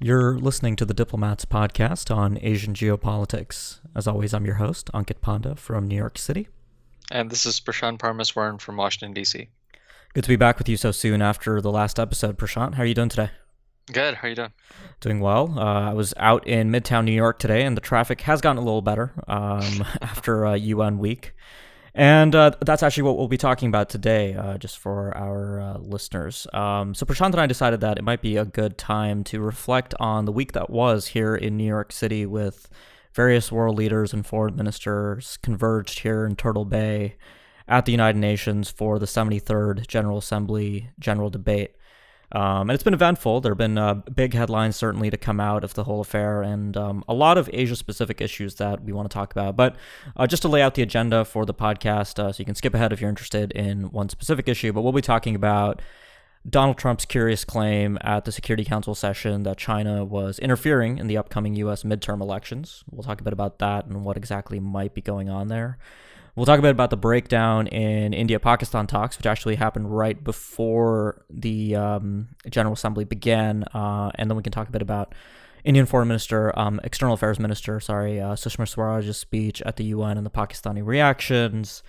You're listening to the Diplomats podcast on Asian geopolitics. As always, I'm your host, Ankit Panda from New York City. And this is Prashant Parmeswaran from Washington, D.C. Good to be back with you so soon after the last episode, Prashant. How are you doing today? Good. How are you doing? Doing well. I was out in Midtown New York today, and the traffic has gotten a little better after UN week. And that's actually what we'll be talking about today, just for our listeners. So Prashant and I decided that it might be a good time to reflect on the week that was here in New York City, with various world leaders and foreign ministers converged here in Turtle Bay at the United Nations for the 73rd General Assembly General Debate. And it's been eventful. There have been big headlines, certainly, to come out of the whole affair, and a lot of Asia-specific issues that we want to talk about. But just to lay out the agenda for the podcast, so you can skip ahead if you're interested in one specific issue, but we'll be talking about Donald Trump's curious claim at the Security Council session that China was interfering in the upcoming U.S. midterm elections. We'll talk a bit about that and what exactly might be going on there. We'll talk a bit about the breakdown in India-Pakistan talks, which actually happened right before the General Assembly began, and then we can talk a bit about Indian External Affairs Minister, Sushma Swaraj's speech at the UN and the Pakistani reactions.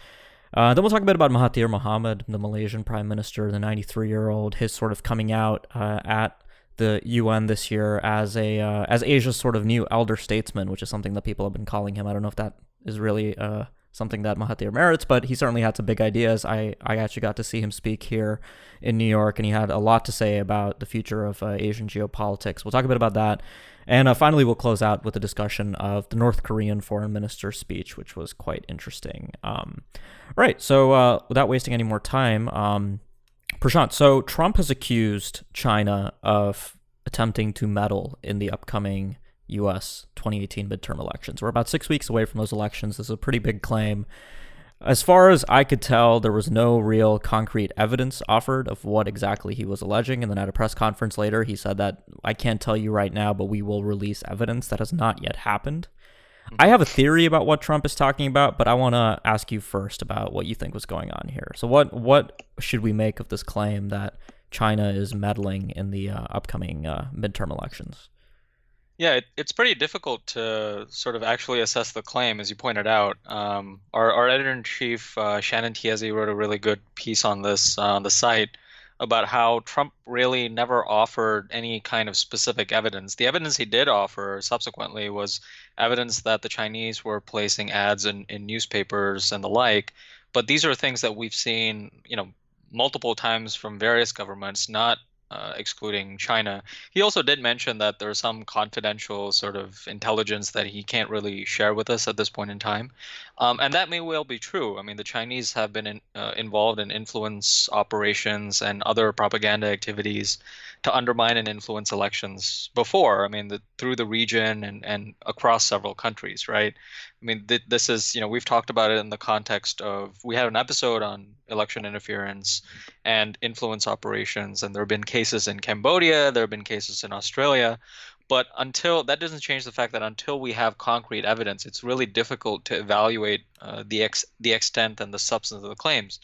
Then we'll talk a bit about Mahathir Mohamad, the Malaysian Prime Minister, the 93-year-old, his sort of coming out at the UN this year as Asia's sort of new elder statesman, which is something that people have been calling him. I don't know if that is really something that Mahathir merits, but he certainly had some big ideas. I actually got to see him speak here in New York, and he had a lot to say about the future of Asian geopolitics. We'll talk a bit about that. And finally, we'll close out with a discussion of the North Korean foreign minister's speech, which was quite interesting. Right, so without wasting any more time, Prashant, so Trump has accused China of attempting to meddle in the upcoming U.S. 2018 midterm elections. We're about 6 weeks away from those elections. This is a pretty big claim. As far as I could tell, there was no real concrete evidence offered of what exactly he was alleging. And then at a press conference later, he said that, I can't tell you right now, but we will release evidence. That has not yet happened. I have a theory about what Trump is talking about, but I want to ask you first about what you think was going on here. So what should we make of this claim that China is meddling in the upcoming midterm elections? Yeah, it's pretty difficult to sort of actually assess the claim, as you pointed out. Our editor-in-chief, Shannon Tiesi, wrote a really good piece on this on the site about how Trump really never offered any kind of specific evidence. The evidence he did offer subsequently was evidence that the Chinese were placing ads in newspapers and the like. But these are things that we've seen, multiple times from various governments, not excluding China. He also did mention that there's some confidential sort of intelligence that he can't really share with us at this point in time. And that may well be true. I mean, the Chinese have been involved in influence operations and other propaganda activities to undermine and influence elections before. I mean, through the region and across several countries, right? I mean, this is, we've talked about it in the context of, we had an episode on election interference and influence operations, and there have been cases in Cambodia, there have been cases in Australia. But that doesn't change the fact that until we have concrete evidence, it's really difficult to evaluate the extent and the substance of the claims.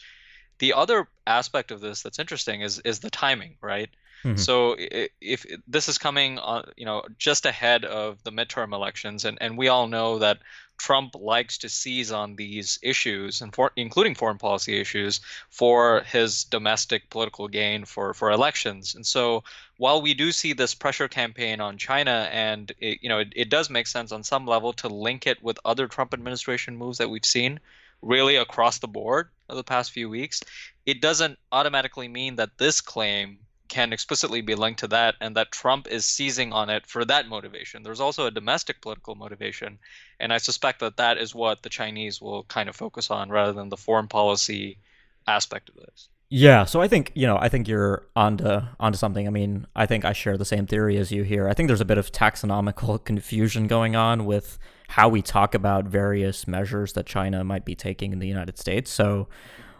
The other aspect of this that's interesting is the timing, right? Mm-hmm. So if this is coming on, just ahead of the midterm elections, and we all know that Trump likes to seize on these issues, and including foreign policy issues, for his domestic political gain for elections. And so while we do see this pressure campaign on China, and it does make sense on some level to link it with other Trump administration moves that we've seen really across the board of the past few weeks, it doesn't automatically mean that this claim can explicitly be linked to that, and that Trump is seizing on it for that motivation. There's also a domestic political motivation, and I suspect that is what the Chinese will kind of focus on rather than the foreign policy aspect of this. Yeah, so I think you're onto something. I mean, I think I share the same theory as you here. I think there's a bit of taxonomical confusion going on with how we talk about various measures that China might be taking in the United States. So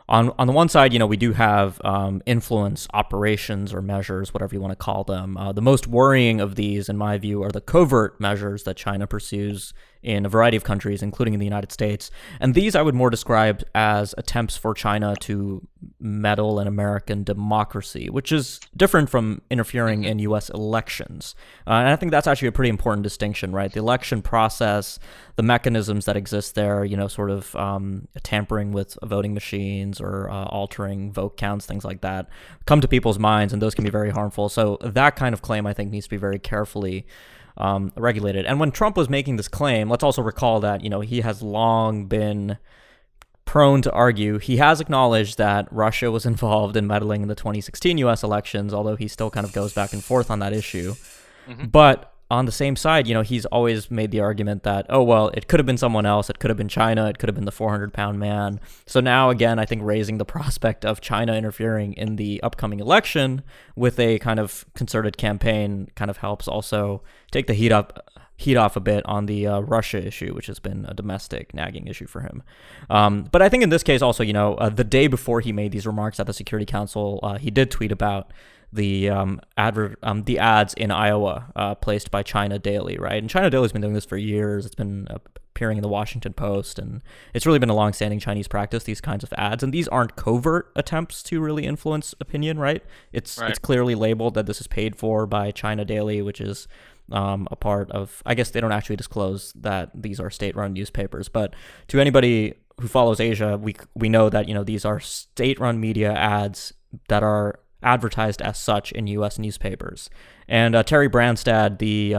on the one side, we do have influence operations or measures, whatever you want to call them. The most worrying of these, in my view, are the covert measures that China pursues in a variety of countries, including in the United States. And these I would more describe as attempts for China to meddle in American democracy, which is different from interfering in U.S. elections. And I think that's actually a pretty important distinction, right? The election process, the mechanisms that exist there, sort of tampering with voting machines or altering vote counts, things like that, come to people's minds, and those can be very harmful. So that kind of claim, I think, needs to be very carefully regulated. And when Trump was making this claim, let's also recall that, he has long been prone to argue. He has acknowledged that Russia was involved in meddling in the 2016 U.S. elections, although he still kind of goes back and forth on that issue. But on the same side, he's always made the argument that, oh, well, it could have been someone else. It could have been China. It could have been the 400-pound man. So now, again, I think raising the prospect of China interfering in the upcoming election with a kind of concerted campaign kind of helps also take the heat off a bit on the Russia issue, which has been a domestic nagging issue for him. But I think in this case also, the day before he made these remarks at the Security Council, he did tweet about the ads in Iowa placed by China Daily, right? And China Daily's been doing this for years. It's been appearing in the Washington Post, and it's really been a long-standing Chinese practice, these kinds of ads. And these aren't covert attempts to really influence opinion, right? It's clearly labeled that this is paid for by China Daily, which is a part of, I guess they don't actually disclose that these are state-run newspapers, but to anybody who follows Asia, we know that, these are state-run media ads that are advertised as such in U.S. newspapers. And Terry Branstad, the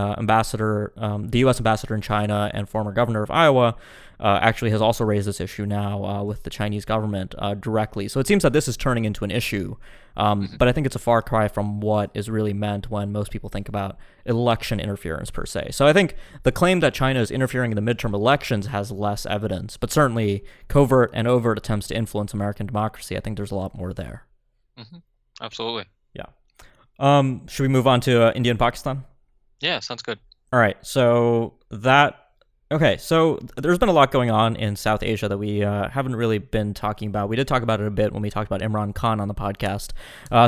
U.S. ambassador in China and former governor of Iowa, actually has also raised this issue now with the Chinese government directly. So it seems that this is turning into an issue, but I think it's a far cry from what is really meant when most people think about election interference per se. So I think the claim that China is interfering in the midterm elections has less evidence, but certainly covert and overt attempts to influence American democracy, I think there's a lot more there. Mm-hmm. Absolutely. Yeah. Should we move on to India and Pakistan? Yeah, sounds good. All right. So there's been a lot going on in South Asia that we haven't really been talking about. We did talk about it a bit when we talked about Imran Khan on the podcast.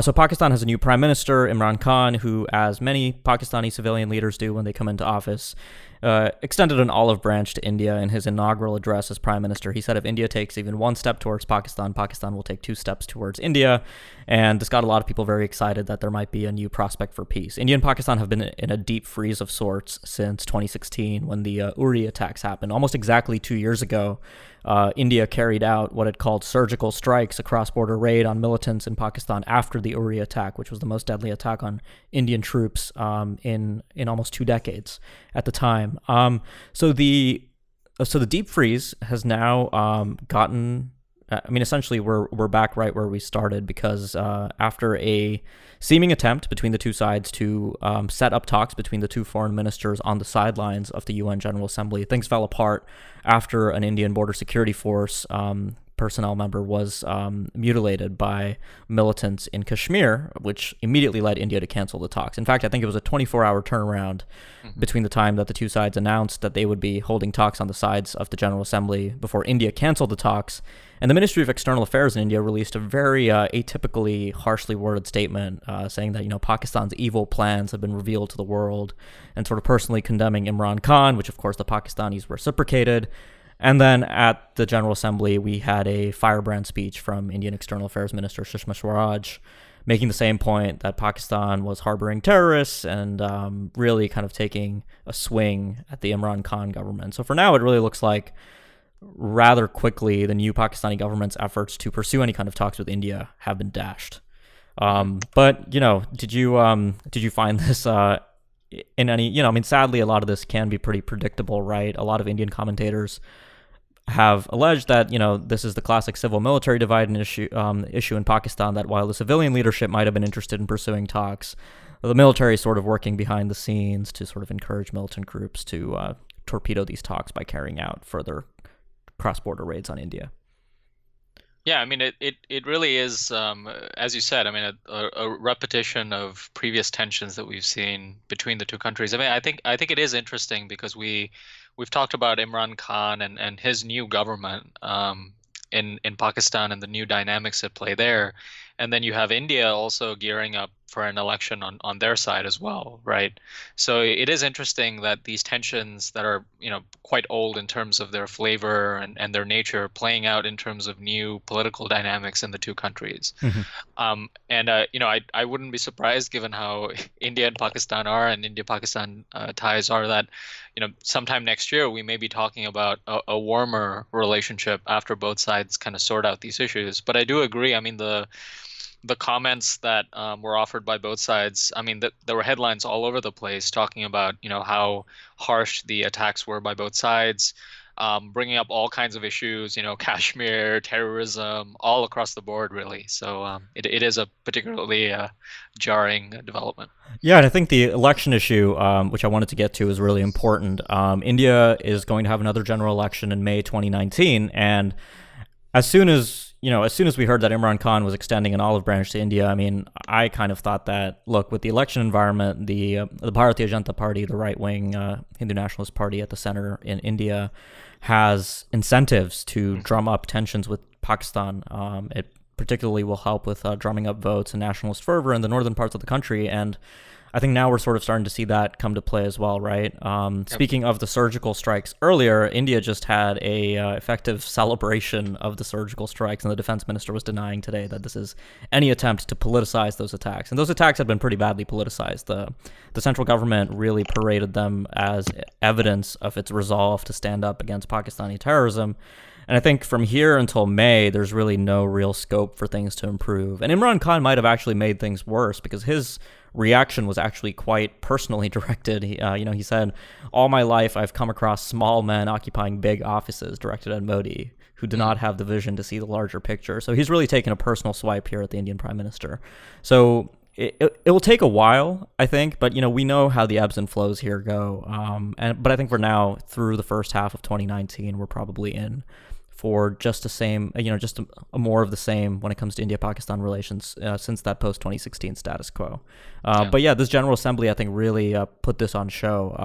So Pakistan has a new prime minister, Imran Khan, who, as many Pakistani civilian leaders do when they come into office, extended an olive branch to India in his inaugural address as prime minister. He said if India takes even one step towards Pakistan, Pakistan will take two steps towards India. And this got a lot of people very excited that there might be a new prospect for peace. India and Pakistan have been in a deep freeze of sorts since 2016 when the Uri attacks happened. Almost exactly 2 years ago, India carried out what it called surgical strikes, a cross-border raid on militants in Pakistan after the Uri attack, which was the most deadly attack on Indian troops in almost 2 decades at the time. So the deep freeze has now gotten. Essentially, we're back right where we started because after a seeming attempt between the two sides to set up talks between the two foreign ministers on the sidelines of the UN General Assembly, things fell apart after an Indian border security force personnel member was mutilated by militants in Kashmir, which immediately led India to cancel the talks. In fact, I think it was a 24-hour turnaround between the time that the two sides announced that they would be holding talks on the sides of the General Assembly before India canceled the talks. And the Ministry of External Affairs in India released a very atypically harshly worded statement saying that, Pakistan's evil plans have been revealed to the world, and sort of personally condemning Imran Khan, which of course the Pakistanis reciprocated. And then at the General Assembly, we had a firebrand speech from Indian External Affairs Minister Sushma Swaraj, making the same point that Pakistan was harboring terrorists and really kind of taking a swing at the Imran Khan government. So for now, it really looks like rather quickly the new Pakistani government's efforts to pursue any kind of talks with India have been dashed. But did you find this in any? Sadly, a lot of this can be pretty predictable, right? A lot of Indian commentators have alleged that this is the classic civil-military divide and issue in Pakistan. That while the civilian leadership might have been interested in pursuing talks, the military is sort of working behind the scenes to sort of encourage militant groups to torpedo these talks by carrying out further cross-border raids on India. Yeah, it really is, as you said, a repetition of previous tensions that we've seen between the two countries. I think it is interesting because we've talked about Imran Khan and his new government in Pakistan and the new dynamics at play there. And then you have India also gearing up for an election on their side as well, right? So it is interesting that these tensions that are, quite old in terms of their flavor and their nature playing out in terms of new political dynamics in the two countries. Mhm. I wouldn't be surprised given how India and Pakistan are and India-Pakistan ties are that, sometime next year we may be talking about a warmer relationship after both sides kind of sort out these issues. But I do agree. I mean, the comments that were offered by both sides, I mean, there were headlines all over the place talking about, how harsh the attacks were by both sides, bringing up all kinds of issues, Kashmir, terrorism, all across the board, really. So it is a particularly jarring development. Yeah, and I think the election issue, which I wanted to get to, is really important. India is going to have another general election in May 2019, and as soon as we heard that Imran Khan was extending an olive branch to India, I mean, I kind of thought that, look, with the election environment, the Bharatiya Janata Party, the right wing Hindu nationalist party at the center in India, has incentives to drum up tensions with Pakistan. It particularly will help with drumming up votes and nationalist fervor in the northern parts of the country, and I think now we're sort of starting to see that come to play as well, right? Yep. Speaking of the surgical strikes earlier, India just had a effective celebration of the surgical strikes, and the defense minister was denying today that this is any attempt to politicize those attacks. And those attacks have been pretty badly politicized. The central government really paraded them as evidence of its resolve to stand up against Pakistani terrorism. And I think from here until May, there's really no real scope for things to improve. And Imran Khan might have actually made things worse because his reaction was actually quite personally directed. He said, "All my life, I've come across small men occupying big offices," directed at Modi, who do not have the vision to see the larger picture. So he's really taken a personal swipe here at the Indian Prime Minister. So it will take a while, I think, but we know how the ebbs and flows here go. But I think for now, through the first half of 2019, we're probably in for just the same, just a more of the same when it comes to India-Pakistan relations since that post-2016 status quo. Yeah. But yeah, this General Assembly, I think, really put this on show.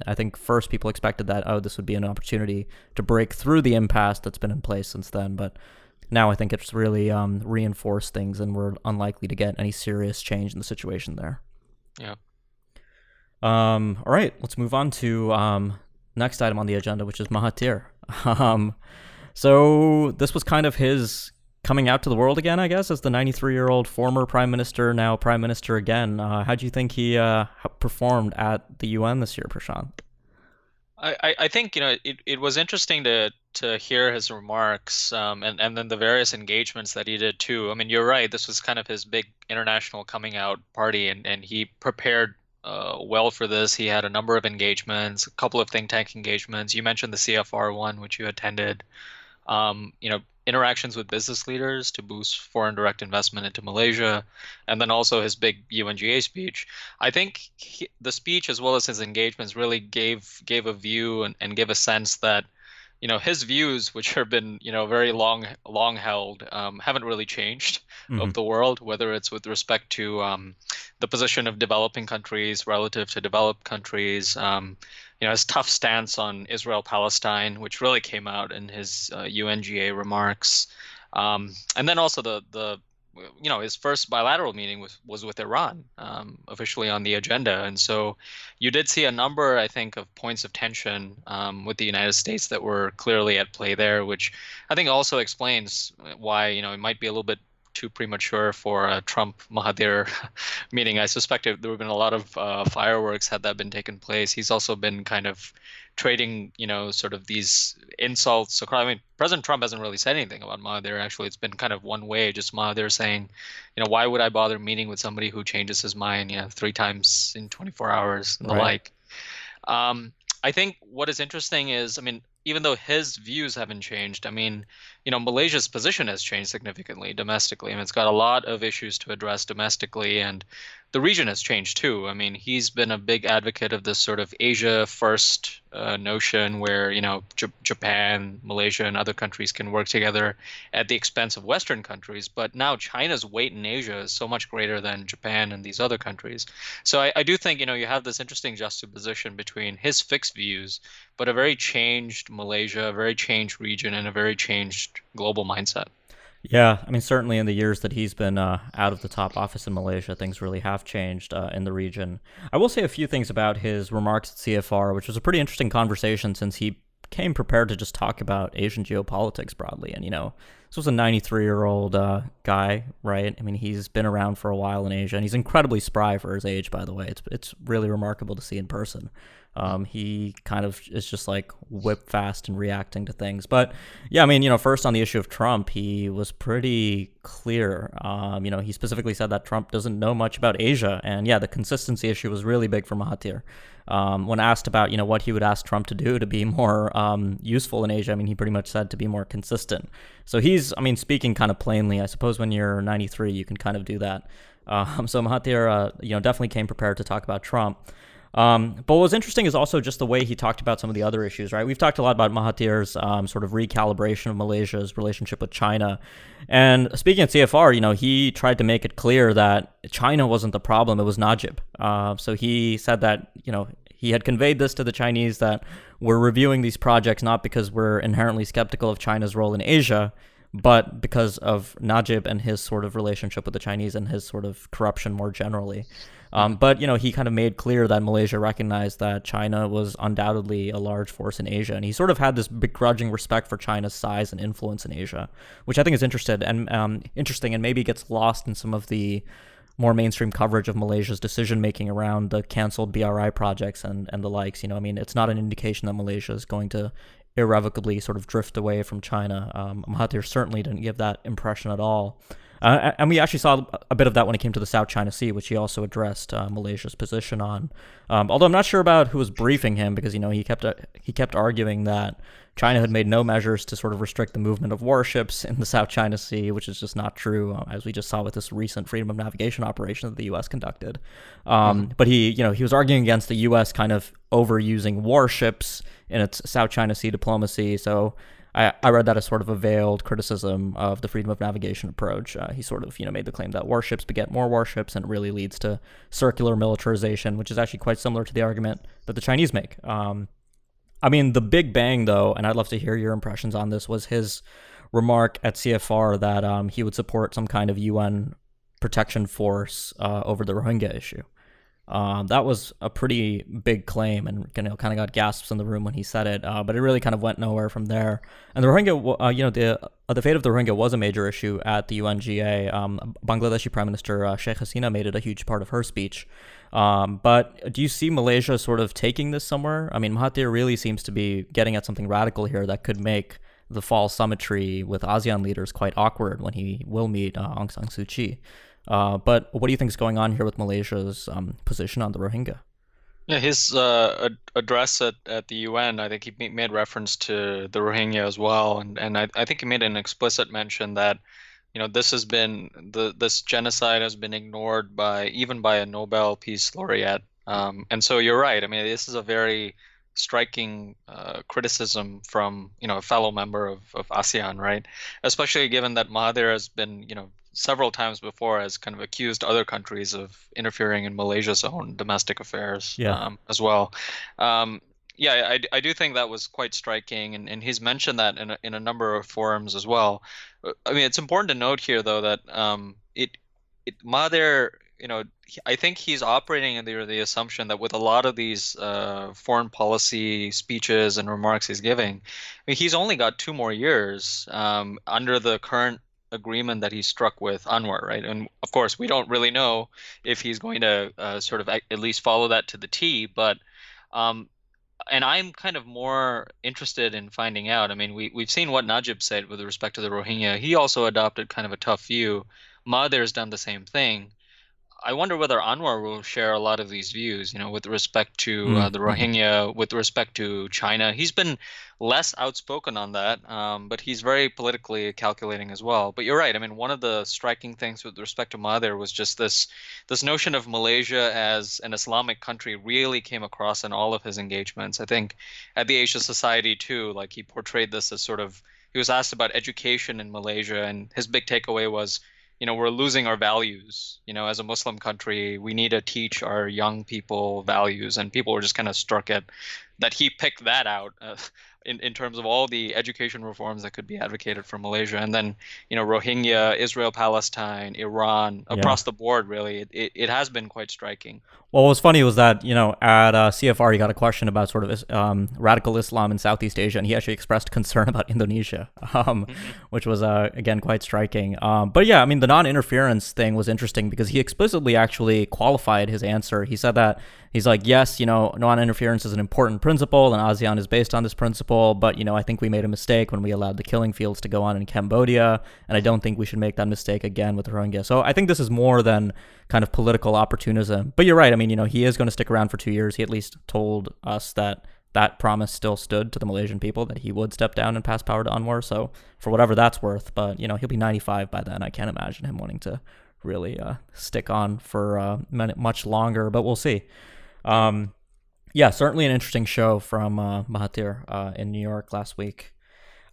I think first people expected that, this would be an opportunity to break through the impasse that's been in place since then. But now I think it's really reinforced things, and we're unlikely to get any serious change in the situation there. Yeah. All right, let's move on to next item on the agenda, which is Mahathir. So this was kind of his coming out to the world again, I guess, as the 93-year-old former prime minister, now prime minister again. How do you think he performed at the UN this year, Prashant? I think it was interesting to hear his remarks and then the various engagements that he did too. I mean, you're right. This was kind of his big international coming out party, and he prepared well for this. He had a number of engagements, a couple of think tank engagements. You mentioned the CFR one, which you attended. Interactions with business leaders to boost foreign direct investment into Malaysia, and then also his big UNGA speech. I think the speech, as well as his engagements, really gave a view and gave a sense that his views, which have been very long held, haven't really changed Mm-hmm. of the world, whether it's with respect to the position of developing countries relative to developed countries, his tough stance on Israel-Palestine, which really came out in his UNGA remarks, and then also the his first bilateral meeting was with Iran, officially on the agenda. And so you did see a number, I think, of points of tension with the United States that were clearly at play there, which I think also explains why, it might be a little bit too premature for a Trump Mahathir meeting. I suspect there would have been a lot of fireworks had that been taken place. He's also been kind of trading, sort of these insults across. I mean, President Trump hasn't really said anything about Mahathir. Actually, it's been kind of one way, just Mahathir saying, why would I bother meeting with somebody who changes his mind, 3 times in 24 hours and the Right. like. I think what is interesting is, I mean, even though his views haven't changed, I mean, Malaysia's position has changed significantly domestically. I mean, it's got a lot of issues to address domestically, and the region has changed too. I mean, he's been a big advocate of this sort of Asia first notion where, Japan, Malaysia, and other countries can work together at the expense of Western countries. But now China's weight in Asia is so much greater than Japan and these other countries. So I do think, you have this interesting juxtaposition between his fixed views, but a very changed Malaysia, a very changed region, and a very changed global mindset. Yeah, I mean, certainly in the years that he's been out of the top office in Malaysia, things really have changed in the region. I will say a few things about his remarks at CFR, which was a pretty interesting conversation since he came prepared to just talk about Asian geopolitics broadly. And, this was a 93-year-old guy, right? I mean, he's been around for a while in Asia, and he's incredibly spry for his age, by the way. It's really remarkable to see in person. He kind of is just like whip fast and reacting to things. But yeah, I mean, first on the issue of Trump, he was pretty clear. He specifically said that Trump doesn't know much about Asia. And yeah, the consistency issue was really big for Mahathir. When asked about, what he would ask Trump to do to be more useful in Asia, I mean, he pretty much said to be more consistent. So he's, I mean, speaking kind of plainly. I suppose when you're 93, you can kind of do that. So Mahathir, definitely came prepared to talk about Trump. But what was interesting is also just the way he talked about some of the other issues, right? We've talked a lot about Mahathir's sort of recalibration of Malaysia's relationship with China. And speaking at CFR, he tried to make it clear that China wasn't the problem, it was Najib. So he said that, he had conveyed this to the Chinese that we're reviewing these projects not because we're inherently skeptical of China's role in Asia, but because of Najib and his sort of relationship with the Chinese and his sort of corruption more generally. But he kind of made clear that Malaysia recognized that China was undoubtedly a large force in Asia, and he sort of had this begrudging respect for China's size and influence in Asia, which I think is interesting, and maybe gets lost in some of the more mainstream coverage of Malaysia's decision making around the canceled BRI projects and the likes. I mean, it's not an indication that Malaysia is going to irrevocably sort of drift away from China. Mahathir certainly didn't give that impression at all. And we actually saw a bit of that when it came to the South China Sea, which he also addressed Malaysia's position on. Although I'm not sure about who was briefing him, because he kept arguing that China had made no measures to sort of restrict the movement of warships in the South China Sea, which is just not true, as we just saw with this recent freedom of navigation operation that the U.S. conducted. But he was arguing against the U.S. kind of overusing warships in its South China Sea diplomacy. So I read that as sort of a veiled criticism of the freedom of navigation approach. He sort of, made the claim that warships beget more warships, and it really leads to circular militarization, which is actually quite similar to the argument that the Chinese make. I mean, the big bang, though, and I'd love to hear your impressions on this, was his remark at CFR that he would support some kind of UN protection force over the Rohingya issue. That was a pretty big claim, and kind of got gasps in the room when he said it. But it really kind of went nowhere from there. And the Rohingya, the fate of the Rohingya was a major issue at the UNGA. Bangladeshi Prime Minister Sheikh Hasina made it a huge part of her speech. But do you see Malaysia sort of taking this somewhere? I mean, Mahathir really seems to be getting at something radical here that could make the fall summitry with ASEAN leaders quite awkward when he will meet Aung San Suu Kyi. But what do you think is going on here with Malaysia's position on the Rohingya? Yeah, his address at the UN, I think he made reference to the Rohingya as well, and I think he made an explicit mention that this has been this genocide has been ignored by even by a Nobel Peace Laureate. And so you're right. I mean, this is a very striking criticism from a fellow member of ASEAN, right? Especially given that Mahathir has been several times before has kind of accused other countries of interfering in Malaysia's own domestic affairs Yeah. as well. Um, yeah, I do think that was quite striking, and he's mentioned that in a number of forums as well. I mean, it's important to note here, though, that Mahathir, I think he's operating under the assumption that with a lot of these foreign policy speeches and remarks he's giving, I mean, he's only got 2 more years under the current agreement that he struck with Anwar, right? And of course, we don't really know if he's going to sort of at least follow that to the T, but um, and I'm kind of more interested in finding out. I mean, we've seen what Najib said with respect to the Rohingya. He also adopted kind of a tough view. Mahathir's done the same thing. I wonder whether Anwar will share a lot of these views, with respect to the Mm-hmm. Rohingya, with respect to China. He's been less outspoken on that, but he's very politically calculating as well. But you're right. I mean, one of the striking things with respect to Mahathir was just this notion of Malaysia as an Islamic country really came across in all of his engagements. I think at the Asia Society too, like he portrayed this as sort of he was asked about education in Malaysia, and his big takeaway was we're losing our values. As a Muslim country, we need to teach our young people values. And people were just kind of struck at that he picked that out. in terms of all the education reforms that could be advocated for Malaysia. And then, Rohingya, Israel, Palestine, Iran, Yeah. across the board, really, it has been quite striking. Well, what was funny was that, at CFR, he got a question about sort of radical Islam in Southeast Asia, and he actually expressed concern about Indonesia, Hmm. which was, again, quite striking. But yeah, I mean, the non interference thing was interesting because he explicitly actually qualified his answer. He said that he's like, yes, non interference is an important principle, and ASEAN is based on this principle, but, I think we made a mistake when we allowed the killing fields to go on in Cambodia, and I don't think we should make that mistake again with the Rohingya. So I think this is more than kind of political opportunism. But you're right. I mean, he is going to stick around for 2 years. He at least told us that that promise still stood to the Malaysian people, that he would step down and pass power to Anwar. So for whatever that's worth, but he'll be 95 by then. I can't imagine him wanting to really stick on for much longer, but we'll see. Yeah, certainly an interesting show from Mahathir in New York last week.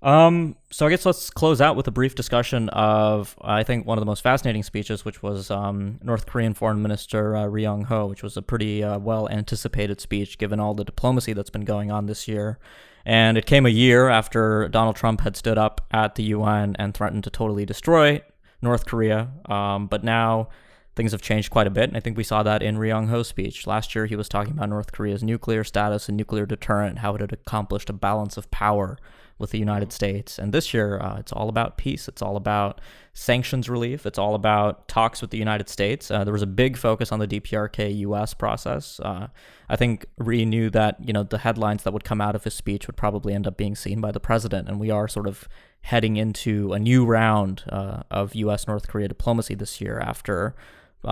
So I guess let's close out with a brief discussion of, I think, one of the most fascinating speeches, which was North Korean Foreign Minister Ri Yong Ho, which was a pretty well anticipated speech given all the diplomacy that's been going on this year. And it came a year after Donald Trump had stood up at the UN and threatened to totally destroy North Korea. But now things have changed quite a bit, and I think we saw that in Ri Yong Ho's speech. Last year, he was talking about North Korea's nuclear status and nuclear deterrent, how it had accomplished a balance of power with the United States. And this year, it's all about peace. It's all about sanctions relief. It's all about talks with the United States. There was a big focus on the DPRK U.S. process. I think Ri knew that, the headlines that would come out of his speech would probably end up being seen by the president. And we are sort of heading into a new round of U.S.-North Korea diplomacy this year after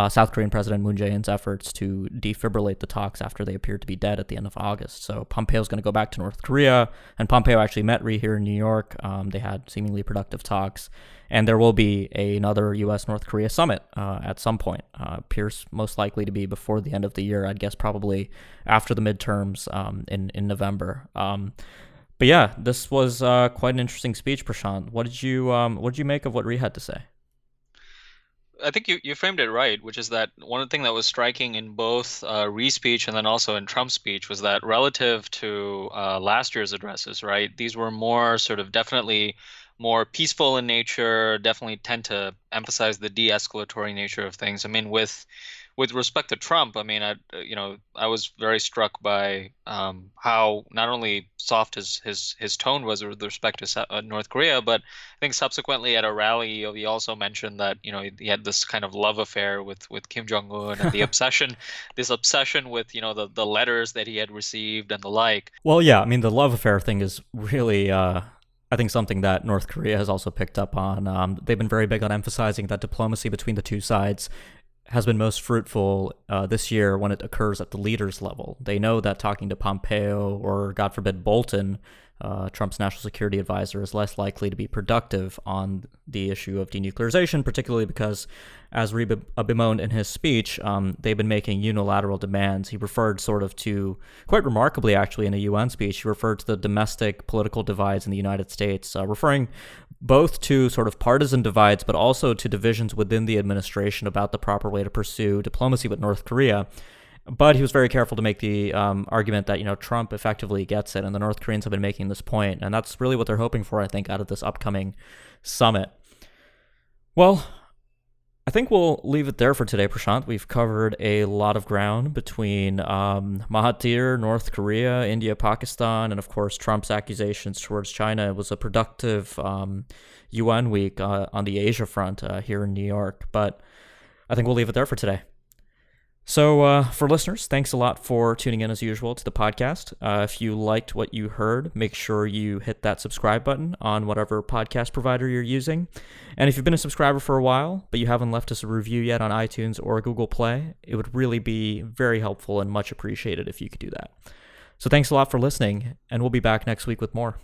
South Korean President Moon Jae-in's efforts to defibrillate the talks after they appeared to be dead at the end of August. So Pompeo's going to go back to North Korea, and Pompeo actually met Ri here in New York. They had seemingly productive talks, and there will be another U.S.-North Korea summit at some point. Appears most likely to be before the end of the year. I'd guess probably after the midterms in November. But yeah, this was quite an interesting speech, Prashant. What did you make of what Ri had to say? I think you framed it right, which is that one thing that was striking in both Ri's speech and then also in Trump's speech was that relative to last year's addresses, right, these were more sort of definitely more peaceful in nature, definitely tend to emphasize the de-escalatory nature of things. I mean, with respect to Trump, I mean, I was very struck by how not only soft his tone was with respect to North Korea, but I think subsequently at a rally, he also mentioned that he had this kind of love affair with Kim Jong Un and this obsession with the letters that he had received and the like. Well, yeah, I mean, the love affair thing is really, I think, something that North Korea has also picked up on. They've been very big on emphasizing that diplomacy between the two sides has been most fruitful this year when it occurs at the leaders level. They know that talking to Pompeo or, God forbid, Bolton, Trump's national security advisor, is less likely to be productive on the issue of denuclearization, particularly because, as Ri bemoaned in his speech, they've been making unilateral demands. He referred sort of to, quite remarkably actually in a UN speech, he referred to the domestic political divides in the United States, referring both to sort of partisan divides, but also to divisions within the administration about the proper way to pursue diplomacy with North Korea. But he was very careful to make the argument that, Trump effectively gets it, and the North Koreans have been making this point, and that's really what they're hoping for, I think, out of this upcoming summit. Well, I think we'll leave it there for today, Prashant. We've covered a lot of ground between Mahathir, North Korea, India, Pakistan, and of course Trump's accusations towards China. It was a productive UN week on the Asia front here in New York, but I think we'll leave it there for today. So for listeners, thanks a lot for tuning in as usual to the podcast. If you liked what you heard, make sure you hit that subscribe button on whatever podcast provider you're using. And if you've been a subscriber for a while, but you haven't left us a review yet on iTunes or Google Play, it would really be very helpful and much appreciated if you could do that. So thanks a lot for listening, and we'll be back next week with more.